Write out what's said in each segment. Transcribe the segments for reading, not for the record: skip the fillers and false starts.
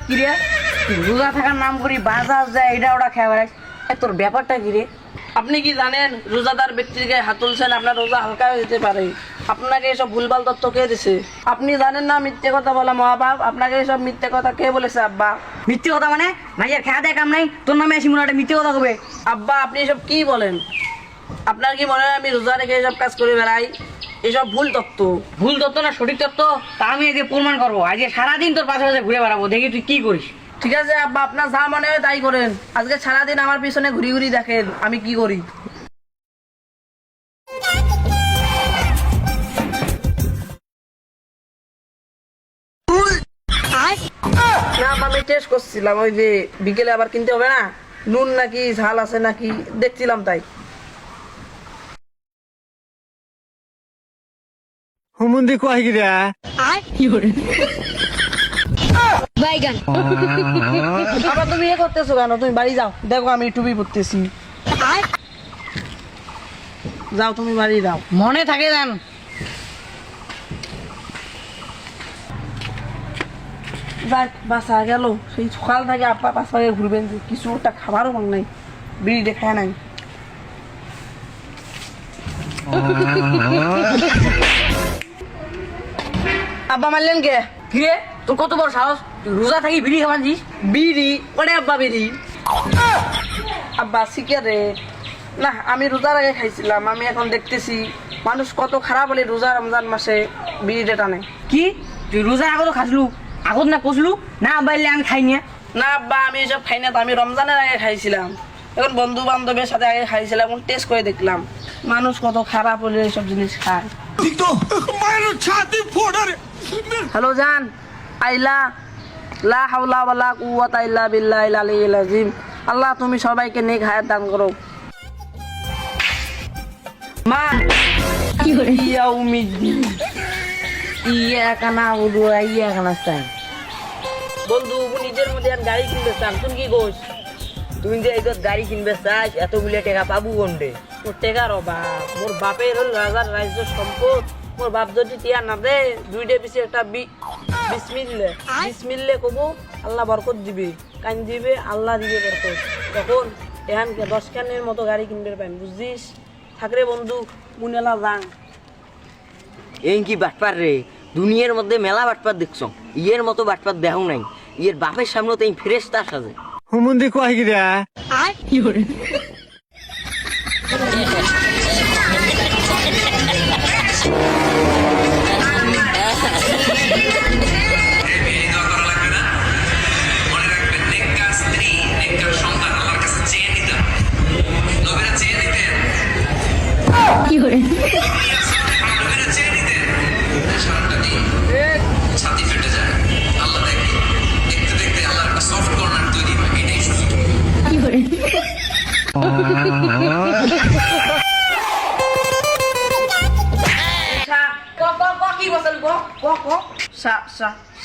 কিরে রোজা থাকার নাম করি বাজার যায় এটা ওটা খেয়ে তোর ব্যাপারটা কিরে? আপনি কি জানেন রোজাদার ব্যক্তির গায়ে হাত তুলছেন আপনার রোজা হালকা হয়ে যেতে পারে? আপনাকে এসব ভুলভাল তথ্য কে দিছে? আপনি জানেন না মিথ্যে কথা বলা মহাপাপ? আপনাকে এসব মিথ্যে কথা কে বলেছে আব্বা? মিথ্যে কথা মানে ভাইয়ের খেয়া দেয় কাম নাই, তোর নামে এসে মনে মিথ্যে কথা কবে? আব্বা আপনি এসব কি বলেন? আপনার কি মনে হয় আমি রোজা রেখে এসব কাজ করে বেড়াই? এসব ভুল তথ্য। ভুল তথ্য না সঠিক তথ্য তা আমি আজকে প্রমাণ করবো। আজকে সারাদিন তোর পাশে পাশে ঘুরে বেড়াবো, দেখি তুই কি করিস। ঠিক আছে আব্বা, আপনার যা মনে হয় তাই করেন। আজকে সারাদিন আমার পিছনে ঘুরি ঘুরি দেখেন আমি কি করি। না আমি টেস্ট করছিলাম, ওই যে বিকেলে আবার কিনতে হবে না, নুন নাকি ঝাল আছে নাকি দেখছিলাম তাই। হুমুন্দি কয় গিরা বাইগান আবার তুমি ইয়ে করতেছো কেন? তুমি বাড়ি যাও, দেখো আমি টুপি পরতেছি। যাও তুমি বাড়ি যাও, মনে থাকে জান। যাক বাসা গেল, সেই সকাল থেকে আপা পাঁচ পাকে ঘুরবেন, যে কিছু একটা খাবারও মন নাই, বিড়ি দেখায় নাই। আব্বা মারলেন কে? কিরে তোর কত বড় সাহস, তুই রোজা থাকি বিড়ি খাওয়াছিস? বিড়ি ওরে আব্বা বিড়ি। আব্বা সিগারেট না, আমি রোজার আগে খাইছিলাম। আমি এখন দেখতেছি মানুষ কত খারাপ হলে রোজা রমজান মাসে বিড়িটা টানে। কি তুই রোজার আগত খাসলু? আগত না কষলু না বাইলে আমি খাই না আব্বা, আমি এসব খাই না তো। আমি রমজানের আগে খাইছিলাম, এখন বন্ধু বান্ধবের সাথে আগে খাইছিলাম, এখন টেস্ট করে দেখলাম মানুষ কত খারাপ হলে এসব জিনিস খায়। হ্যালো জান, আইলা লা হাওলা ওয়ালা কুওয়াতা ইল্লা বিল্লাহিল আলিয়্যিল আযীম। আল্লাহ তুমি সবাইকে নেক হায়াত দান করো। মা ইয়াউমিদ্দিন ইয়াকা নাউদু ওয়া ইয়াকা নাস্তাইন। বন্ধু নিজের মধ্যে গাড়ি কিনবে চান, তুমি কি কইস? তুই যে এই গাড়ি কিনবে চাস, এতগুলো টাকা পাবো কোনটে? মোর টেকার অভাব, মোর বাপের হল রাজার রাজ্য সম্পদ। মোর বাপ যদি টিয়া না দে, দুইটা পিছে একটা বিসমিল্লে কবো, আল্লাহ বরকত দিবে। কান দিবে আল্লাহ দিবে বরকত। তখন এখান 10 খানের মতো গাড়ি কিনবে পাইন, বুঝছিস? থাকরে বন্ধু মুনেলা যাং। এই কি বাটপার রে, দুনিয়ার মধ্যে মেলা বাটপার দেখছ, ইয়ের মতো বাটপার দেহ নাই। ইয়ের বাপের সামনে তো এই ফেরেশতা সাজে। হুমুন্দি কয় গিরা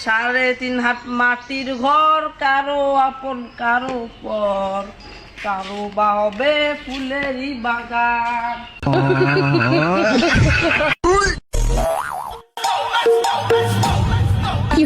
সাড়ে 3 হাত মাটির ঘর, কারো আপন কারো পর, কারো বা হবে ফুলেরই বাগান। কি